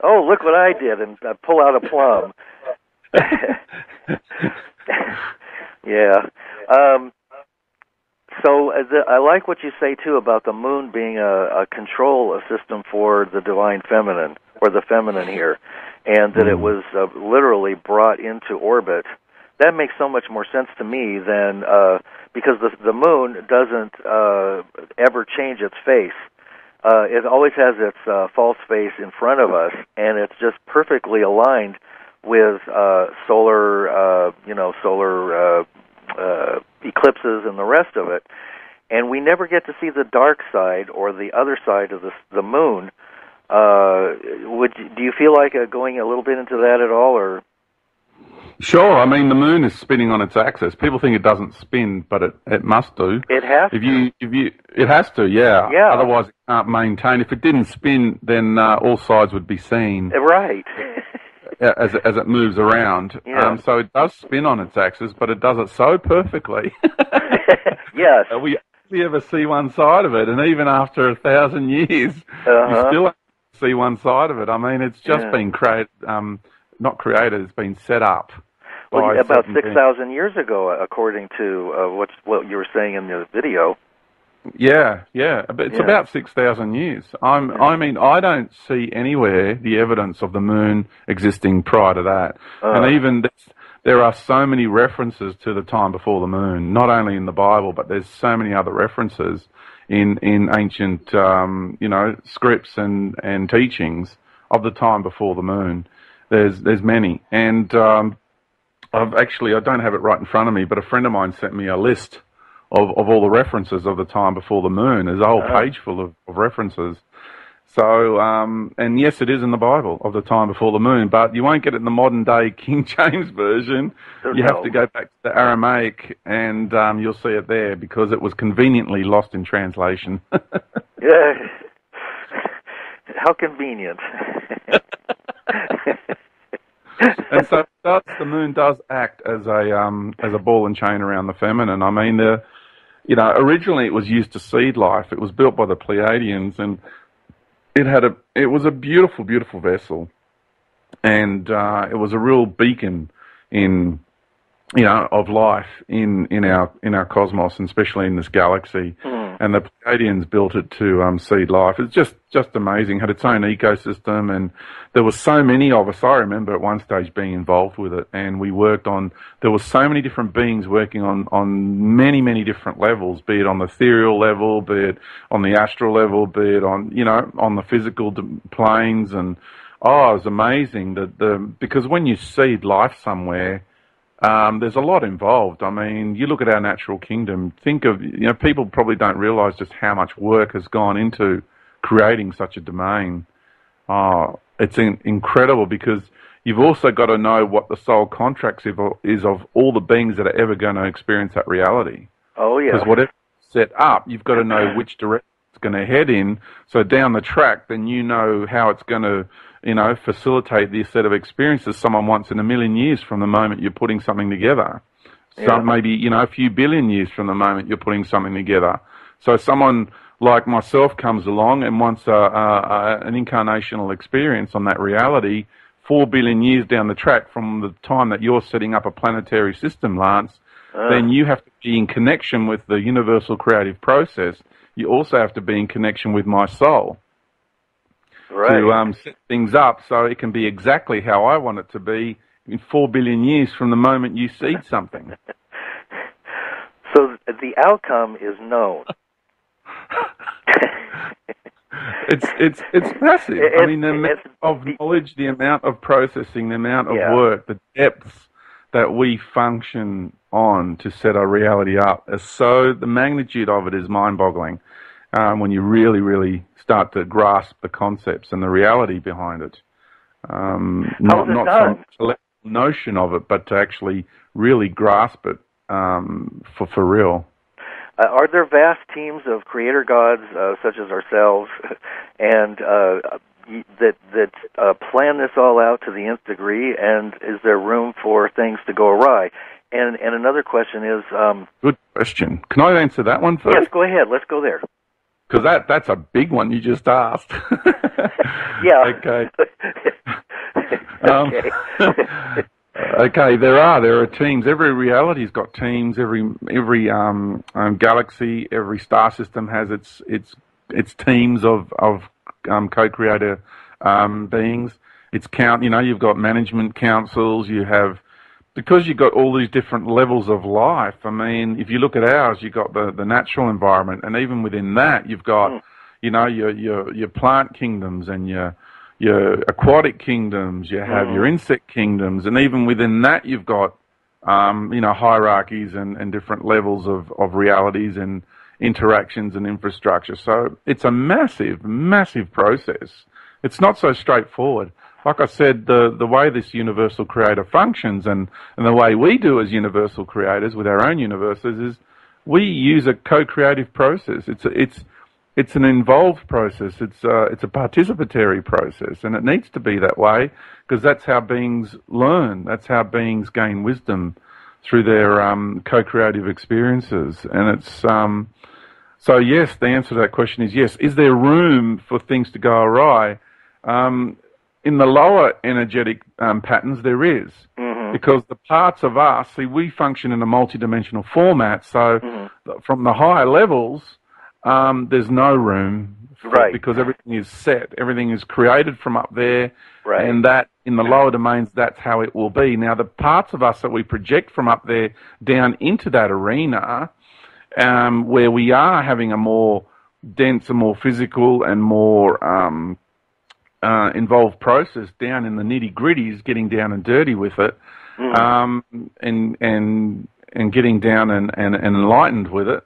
Oh, look what I did, and I pull out a plum. Yeah. So I like what you say, too, about the moon being a control system for the divine feminine, or the feminine here, and that it was literally brought into orbit. That makes so much more sense to me than, because the moon doesn't ever change its face. It always has its false face in front of us, and it's just perfectly aligned with solar eclipses and the rest of it, and we never get to see the dark side or the other side of the moon. Do you feel like going a little bit into that at all, or? Sure. I mean, the moon is spinning on its axis. People think it doesn't spin, but it must do. It has to. It has to, yeah. Yeah. Otherwise, it can't maintain. If it didn't spin, then all sides would be seen. Right. as it moves around. Yeah. So it does spin on its axis, but it does it so perfectly. Yes. We only ever see one side of it, and even after 1,000 years, you still see one side of it. I mean, it's just been created, not created, it's been set up. Well, about 6,000 years ago, according to what you were saying in the video. Yeah, but it's about 6,000 years. I mean, I don't see anywhere the evidence of the moon existing prior to that. And even there are so many references to the time before the moon, not only in the Bible, but there's so many other references in ancient, scripts and teachings of the time before the moon. There's many. And I don't have it right in front of me, but a friend of mine sent me a list of all the references of the time before the moon. There's a whole page full of references. So, and yes, it is in the Bible of the time before the moon, but you won't get it in the modern day King James Version. You have to go back to the Aramaic, and you'll see it there because it was conveniently lost in translation. Yeah. How convenient. And so the moon does act as a ball and chain around the feminine. I mean, originally it was used to seed life. It was built by the Pleiadians, and it was a beautiful, beautiful vessel, and it was a real beacon of life in our cosmos, and especially in this galaxy. And the Pleiadians built it to seed life. It's just amazing. It had its own ecosystem, and there were so many of us. I remember at one stage being involved with it, and we worked on. There were so many different beings working on many, many different levels, be it on the ethereal level, be it on the astral level, be it on the physical planes, and it was amazing because when you seed life somewhere. There's a lot involved. I mean, you look at our natural kingdom, think of, people probably don't realize just how much work has gone into creating such a domain. It's incredible because you've also got to know what the soul contract is of all the beings that are ever going to experience that reality. Oh, yeah. Because whatever set up, you've got to know which direction it's going to head in. So down the track, then you know how it's going to facilitate the set of experiences someone wants in a million years from the moment you're putting something together. So maybe, a few billion years from the moment you're putting something together. So someone like myself comes along and wants an incarnational experience on that reality 4 billion years down the track from the time that you're setting up a planetary system, Lance, then you have to be in connection with the universal creative process. You also have to be in connection with my soul. Right. To set things up so it can be exactly how I want it to be in 4 billion years from the moment you seed something. So the outcome is known. It's massive. I mean, the amount of knowledge, the amount of processing, the amount of work, the depths that we function on to set our reality up. The magnitude of it is mind-boggling when you really, really start to grasp the concepts and the reality behind it. Not some collective notion of it, but to actually really grasp it for real. Are there vast teams of creator gods such as ourselves, and that plan this all out to the nth degree? And is there room for things to go awry? And another question is... Good question. Can I answer that one first? Yes, go ahead. Let's go there. Because that's a big one you just asked. Yeah. Okay. Okay. Okay, there are teams. Every reality's got teams. Every galaxy, every star system has its teams of co-creator beings. You've got management councils. Because you've got all these different levels of life. I mean, if you look at ours, you've got the natural environment, and even within that, you've got your plant kingdoms and your aquatic kingdoms. You have your insect kingdoms, and even within that, you've got hierarchies and different levels of realities and interactions and infrastructure. So it's a massive, massive process. It's not so straightforward. Like I said, the way this universal creator functions and the way we do as universal creators with our own universes is we use a co-creative process. It's an involved process. It's a participatory process, and it needs to be that way because that's how beings learn. That's how beings gain wisdom through their co-creative experiences. And it's so yes, the answer to that question is yes. Is there room for things to go awry? In the lower energetic patterns, there is. Because the parts of us, we function in a multidimensional format, so from the higher levels, there's no room because everything is set. Everything is created from up there, and that in the lower domains, that's how it will be. Now, the parts of us that we project from up there down into that arena, where we are having a more dense, a more physical, and more involved process down in the nitty-gritties, getting down and dirty with it, and getting down and enlightened with it,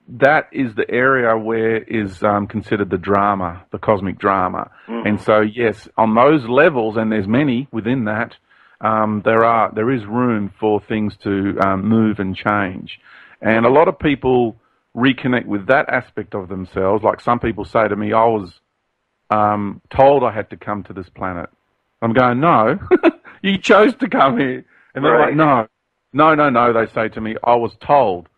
that is the area where is considered the drama, the cosmic drama. And so, yes, on those levels, and there's many within that, there is room for things to move and change. And a lot of people reconnect with that aspect of themselves. Like some people say to me, I was told I had to come to this planet. I'm going, no, you chose to come here. And they're like, no, they say to me, I was told.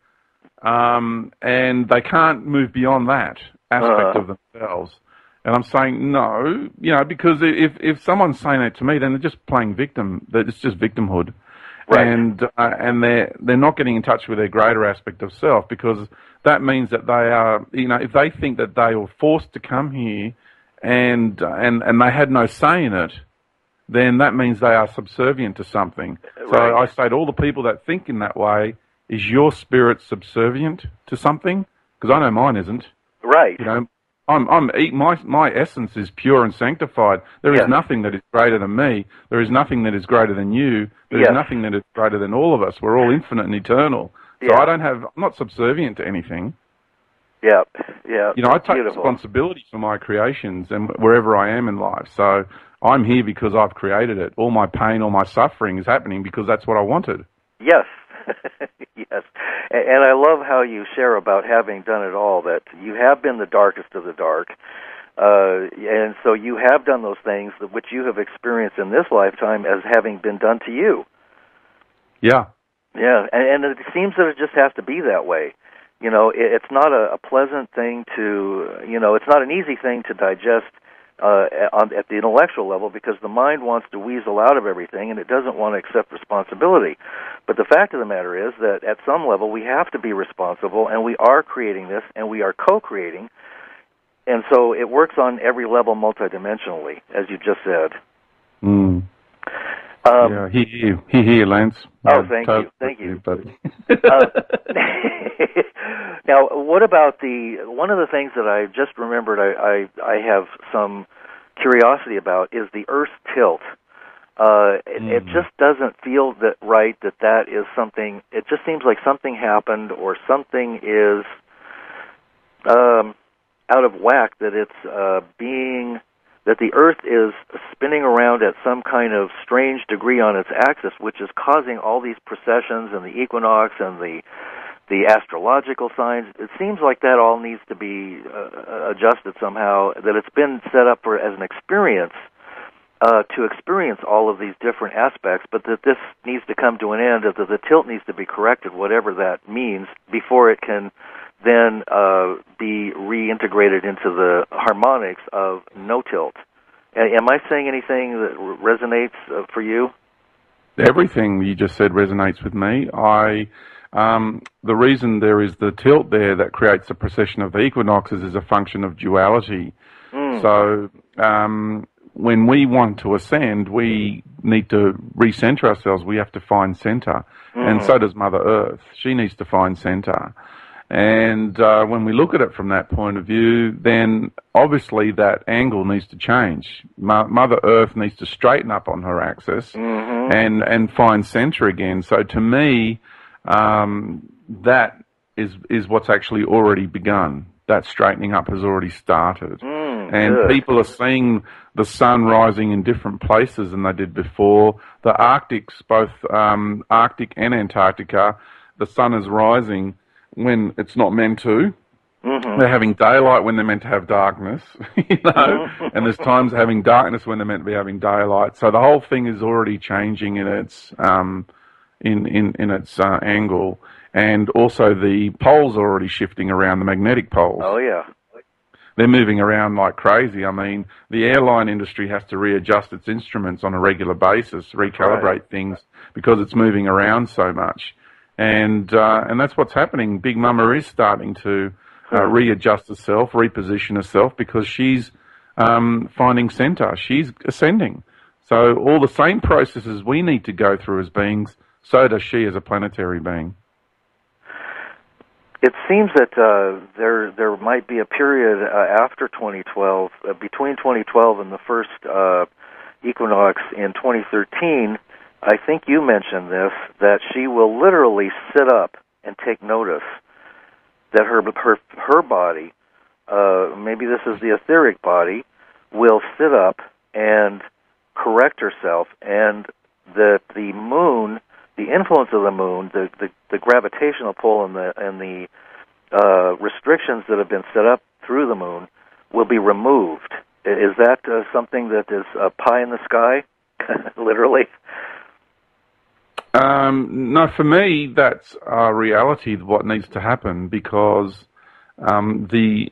And they can't move beyond that aspect of themselves. And I'm saying, no, because if someone's saying that to me, then they're just playing victim. It's just victimhood. And they're not getting in touch with their greater aspect of self, because that means that they are, if they think that they were forced to come here and they had no say in it, then that means they are subservient to something. So I say to all the people that think in that way, is your spirit subservient to something? Because I know mine isn't. Right. My essence is pure and sanctified. There is nothing that is greater than me. There is nothing that is greater than you. There is nothing that is greater than all of us. We're all infinite and eternal. So I'm not subservient to anything. I take responsibility for my creations and wherever I am in life. So I'm here because I've created it. All my pain, all my suffering is happening because that's what I wanted. Yes. Yes. And I love how you share about having done it all, that you have been the darkest of the dark. And so you have done those things which you have experienced in this lifetime as having been done to you. Yeah. Yeah. And it seems that it just has to be that way. It's not a pleasant thing to, it's not an easy thing to digest at the intellectual level, because the mind wants to weasel out of everything and it doesn't want to accept responsibility. But the fact of the matter is that at some level we have to be responsible, and we are creating this, and we are co-creating, and so it works on every level multidimensionally, as you just said. He here, Lance. Oh, thank you, buddy. Now, what about one of the things that I just remembered I have some curiosity about is the Earth's tilt. It just doesn't feel right that is something. It just seems like something happened, or something is out of whack, that it's that the Earth is spinning around at some kind of strange degree on its axis, which is causing all these precessions and the equinox and the astrological signs. It seems like that all needs to be adjusted somehow, that it's been set up for as an experience, to experience all of these different aspects, but that this needs to come to an end, that the tilt needs to be corrected, whatever that means, before it can then be reintegrated into the harmonics of no tilt. Am I saying anything that resonates for you? Everything you just said resonates with me. The reason there is the tilt there that creates the precession of the equinoxes is a function of duality. So when we want to ascend, we need to recenter ourselves. We have to find center. And so does Mother Earth. She needs to find center. And when we look at it from that point of view, then obviously that angle needs to change. Mother Earth needs to straighten up on her axis and find center again. So to me, that is what's actually already begun. That straightening up has already started. And good. People are seeing the sun rising in different places than they did before. The Arctics, both Arctic and Antarctica, the sun is rising when it's not meant to. They're having daylight when they're meant to have darkness, you know, and there's times having darkness when they're meant to be having daylight. So the whole thing is already changing in its angle, and also the poles are already shifting around, the magnetic poles. Oh yeah, they're moving around like crazy. I mean, the airline industry has to readjust its instruments on a regular basis, recalibrate things because it's moving around so much. And that's what's happening. Big Mama is starting to readjust herself, reposition herself, because she's finding center. She's ascending. So all the same processes we need to go through as beings, so does she as a planetary being. It seems that there might be a period after 2012, between 2012 and the first equinox in 2013. I think you mentioned this, that she will literally sit up and take notice that her body, maybe this is the etheric body, will sit up and correct herself, and that the moon, the influence of the moon, the gravitational pull and the restrictions that have been set up through the moon will be removed. Is that something that is pie in the sky, literally? No, for me, that's a reality of what needs to happen, because the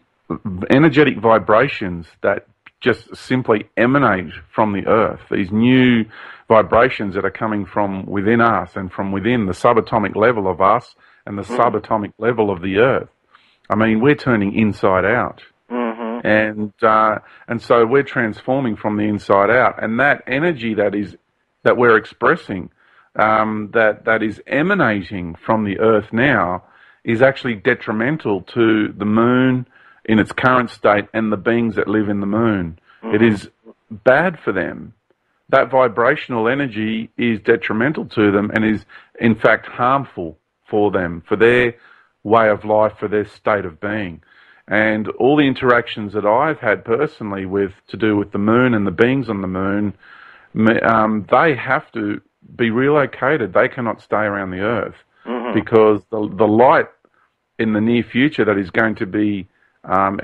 energetic vibrations that just simply emanate from the Earth, these new vibrations that are coming from within us and from within the subatomic level of us and the subatomic level of the Earth. I mean, we're turning inside out. And so we're transforming from the inside out. And that energy that we're expressing, that is emanating from the Earth now, is actually detrimental to the moon in its current state and the beings that live in the moon. It is bad for them. That vibrational energy is detrimental to them and is, in fact, harmful for them, for their way of life, for their state of being. And all the interactions that I've had personally to do with the moon and the beings on the moon, they have to be relocated. They cannot stay around the Earth because the light in the near future that is going to be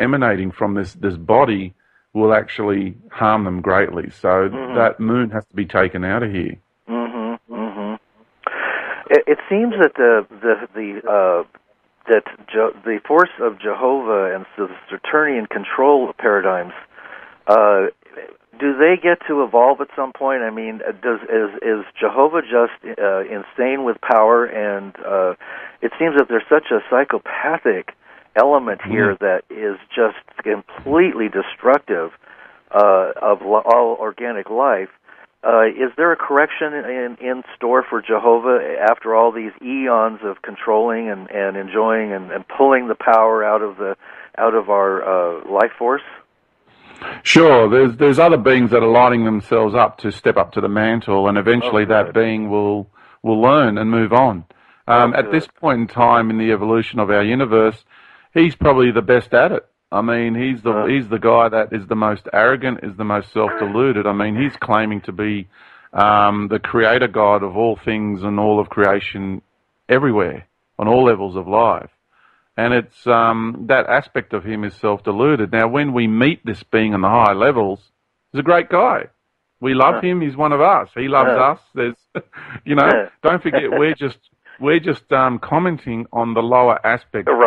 emanating from this body will actually harm them greatly. So that moon has to be taken out of here. It seems that the force of Jehovah and the Saturnian control paradigms, do they get to evolve at some point? I mean, is Jehovah just insane with power? And it seems that there's such a psychopathic element here that is just completely destructive of all organic life. Is there a correction in store for Jehovah after all these eons of controlling and enjoying and pulling the power out of our life force? Sure. There's other beings that are lining themselves up to step up to the mantle, and eventually that being will learn and move on. At this point in time in the evolution of our universe, he's probably the best at it. I mean, he's the guy that is the most arrogant, is the most self-deluded. I mean, he's claiming to be the creator God of all things and all of creation everywhere, on all levels of life. And it's that aspect of him is self-deluded. Now, when we meet this being on the high levels, he's a great guy. We love him. He's one of us. He loves us. There's, don't forget, we're just commenting on the lower aspect of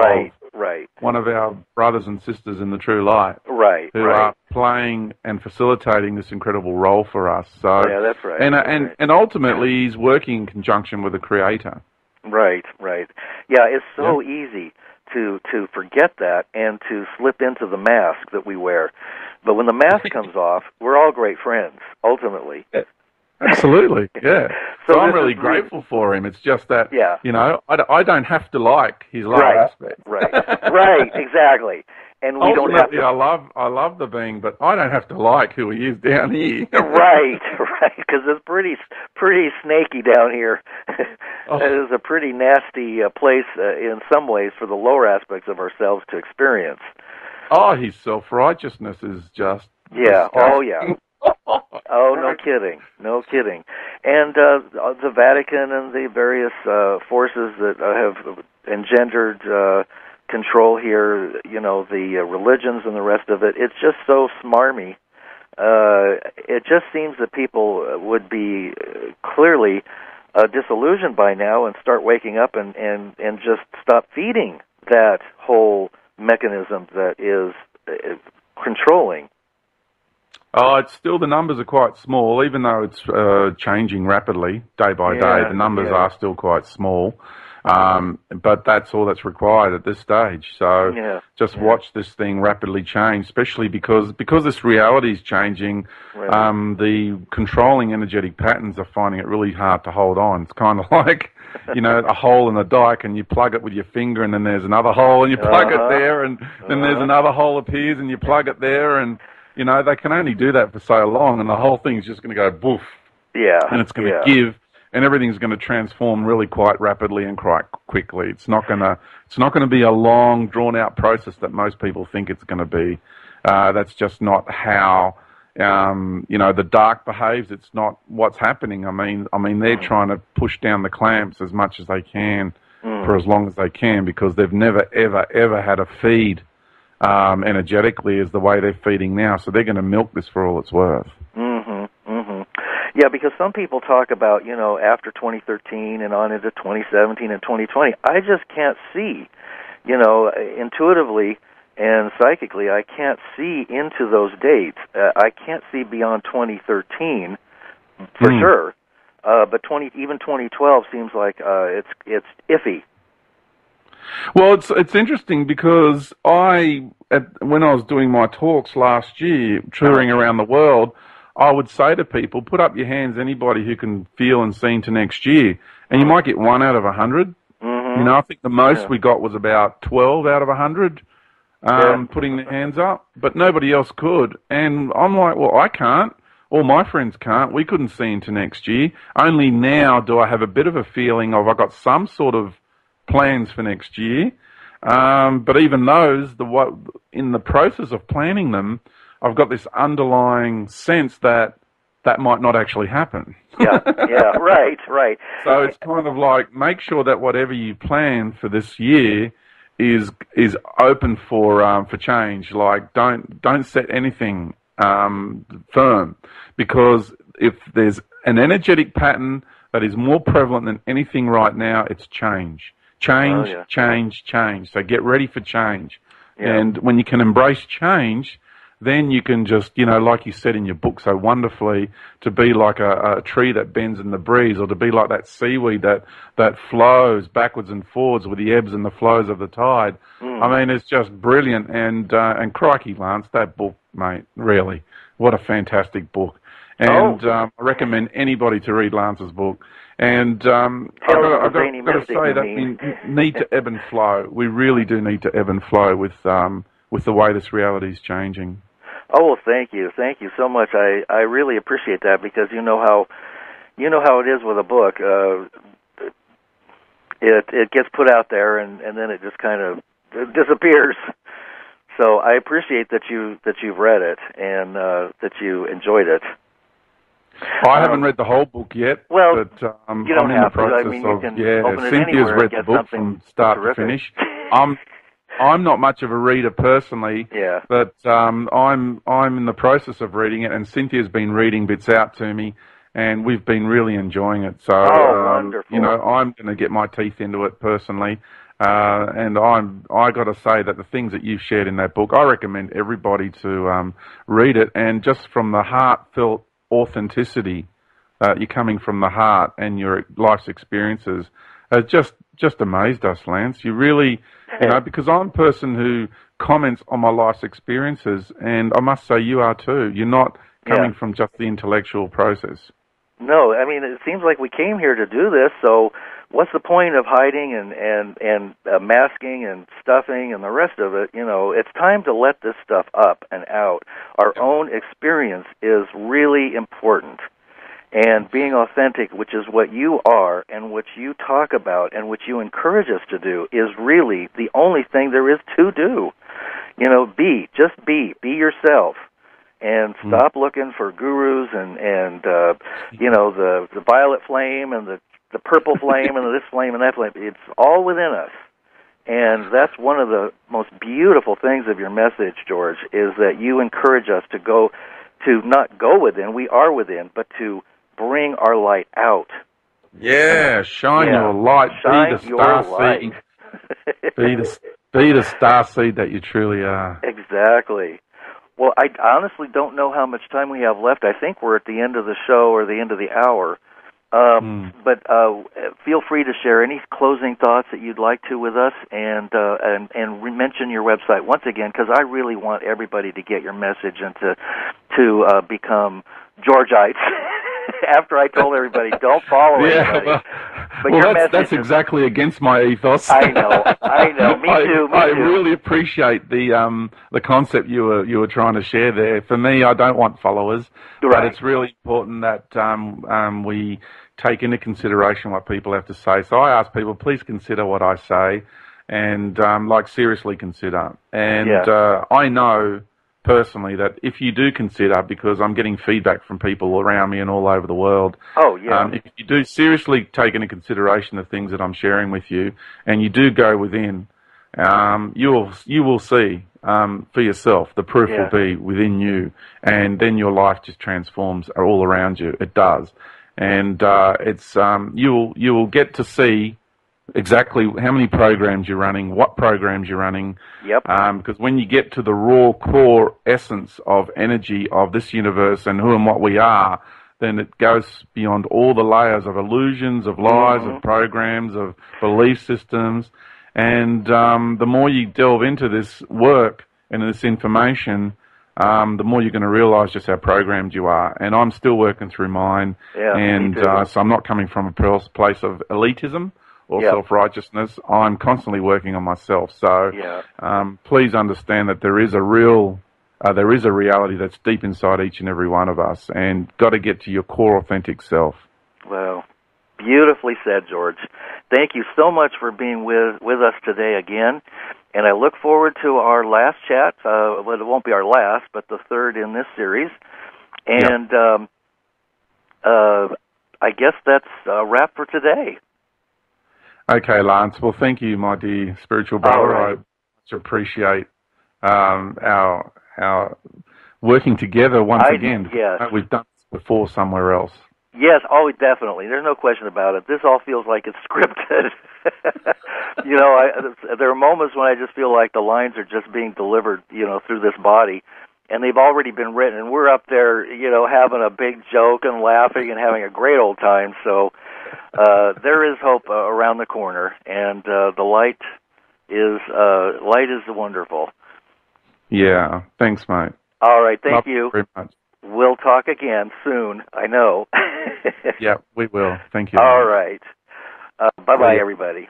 one of our brothers and sisters in the true light, who are playing and facilitating this incredible role for us. So, yeah, that's right. And ultimately, he's working in conjunction with the Creator. Right. Yeah, it's so easy to forget that and to slip into the mask that we wear. But when the mask comes off, we're all great friends, ultimately. Absolutely, yeah. So I'm really grateful for him. It's just that, I don't have to like his lower aspect. Right, exactly. And we don't have to. I love the being, but I don't have to like who he is down here. right, because it's pretty snaky down here. It is a pretty nasty place in some ways for the lower aspects of ourselves to experience. Oh, his self-righteousness is just disgusting. Oh, yeah. Oh, no kidding. And the Vatican and the various forces that have engendered control here, the religions and the rest of it, it's just so smarmy. It just seems that people would be clearly disillusioned by now and start waking up and just stop feeding that whole mechanism that is controlling. Oh, it's still, the numbers are quite small, even though it's changing rapidly day by day. The numbers are still quite small, but that's all that's required at this stage. So watch this thing rapidly change, especially because this reality is changing. The controlling energetic patterns are finding it really hard to hold on. It's kind of like, a hole in the dike, and you plug it with your finger, and then there's another hole, and you plug it there, and then there's another hole appears, and you plug it there, and they can only do that for so long, and the whole thing's just going to go boof. Yeah. And it's going to give, and everything's going to transform really quite rapidly and quite quickly. It's not going to be a long, drawn-out process that most people think it's going to be. That's just not how, the dark behaves. It's not what's happening. I mean, they're trying to push down the clamps as much as they can for as long as they can, because they've never, ever, ever had a feed energetically is the way they're feeding now, so they're going to milk this for all it's worth. Yeah, because some people talk about, after 2013 and on into 2017 and 2020, I just can't see, intuitively and psychically, I can't see into those dates. I can't see beyond 2013 for sure, but even 2012 seems like it's iffy. Well, it's interesting because when I was doing my talks last year, touring around the world, I would say to people, put up your hands, anybody who can feel and see into next year, and you might get 1 out of 100. I think the most we got was about 12 out of 100 putting their hands up, but nobody else could. And I'm like, well, I can't. All my friends can't. We couldn't see into next year. Only now do I have a bit of a feeling of I've got some sort of plans for next year, but even those, in the process of planning them, I've got this underlying sense that might not actually happen. Right. So it's kind of like, make sure that whatever you plan for this year is open for change. Like, don't set anything firm, because if there's an energetic pattern that is more prevalent than anything right now, it's change. Change. So get ready for change. And when you can embrace change, then you can just, like you said in your book so wonderfully, to be like a tree that bends in the breeze, or to be like that seaweed that flows backwards and forwards with the ebbs and the flows of the tide. I mean, it's just brilliant. And crikey, Lance, that book, mate, really, what a fantastic book. And I recommend anybody to read Lance's book. And I've got to say that we need to ebb and flow. We really do need to ebb and flow with the way this reality is changing. Oh, well, thank you so much. I really appreciate that, because you know how it is with a book. It gets put out there, and then it just kind of disappears. So I appreciate that you've read it and that you enjoyed it. I haven't read the whole book yet, well, but you don't I'm in have the process to. I mean, you can open it Cynthia's anywhere read and the get book something from start terrific. to finish. I'm not much of a reader personally, Yeah. but I'm in the process of reading it, and Cynthia's been reading bits out to me, and we've been really enjoying it. So, wonderful. you know, I'm going to get my teeth into it personally, and I got to say that the things that you've shared in that book, I recommend everybody to read it, and just from the heartfelt authenticity, you're coming from the heart, and your life's experiences has just amazed us, Lance. You really, you know, because I'm a person who comments on my life's experiences, and I must say you are too. You're not coming from just the intellectual process. No, I mean, it seems like we came here to do this, so what's the point of hiding and masking and stuffing and the rest of it? You know, it's time to let this stuff up and out. Our own experience is really important. And being authentic, which is what you are and what you talk about and what you encourage us to do, is really the only thing there is to do. You know, just be yourself. And stop looking for gurus and you know, the violet flame and the purple flame and this flame and that flame. It's all within us. And that's one of the most beautiful things of your message, George, is that you encourage us to not go within, we are within, but to bring our light out. Yeah, shine your light. Shine be the your star light. seed. Be the star seed that you truly are. Exactly. Well, I honestly don't know how much time we have left. I think we're at the end of the show or the end of the hour. But feel free to share any closing thoughts that you'd like to with us, and mention your website once again, because I really want everybody to get your message and to become Georgites. After I told everybody, don't follow anybody. But that's exactly against my ethos. I know. Me too. I really appreciate the concept you were trying to share there. For me, I don't want followers, but it's really important that we take into consideration what people have to say. So I ask people, please consider what I say, and seriously consider. And I know personally that if you do consider, because I'm getting feedback from people around me and all over the world, if you do seriously take into consideration the things that I'm sharing with you, and you do go within, you will see for yourself. The proof will be within you, and then your life just transforms all around you. It does, and you will get to see exactly how many programs you're running, what programs you're running. Because when you get to the raw core essence of energy of this universe and who and what we are, then it goes beyond all the layers of illusions, of lies, of programs, of belief systems. And the more you delve into this work and this information, the more you're going to realize just how programmed you are. And I'm still working through mine. And so I'm not coming from a place of elitism or self-righteousness. I'm constantly working on myself. So please understand that there is a reality that's deep inside each and every one of us, and got to get to your core authentic self. Well, beautifully said, George. Thank you so much for being with us today again, and I look forward to our last chat. Well, it won't be our last, but the third in this series. And I guess that's a wrap for today. Okay, Lance. Well, thank you, my dear spiritual brother. I much appreciate our working together once again. Yes. We've done this before somewhere else. Yes, definitely. There's no question about it. This all feels like it's scripted. You know, there are moments when I just feel like the lines are just being delivered, you know, through this body, and they've already been written, and we're up there, you know, having a big joke and laughing and having a great old time. So there is hope around the corner, and the light is wonderful. Yeah, thanks, mate. All right, thank you very much. We'll talk again soon, I know. Yeah, we will. Thank you. All right. Bye-bye, everybody.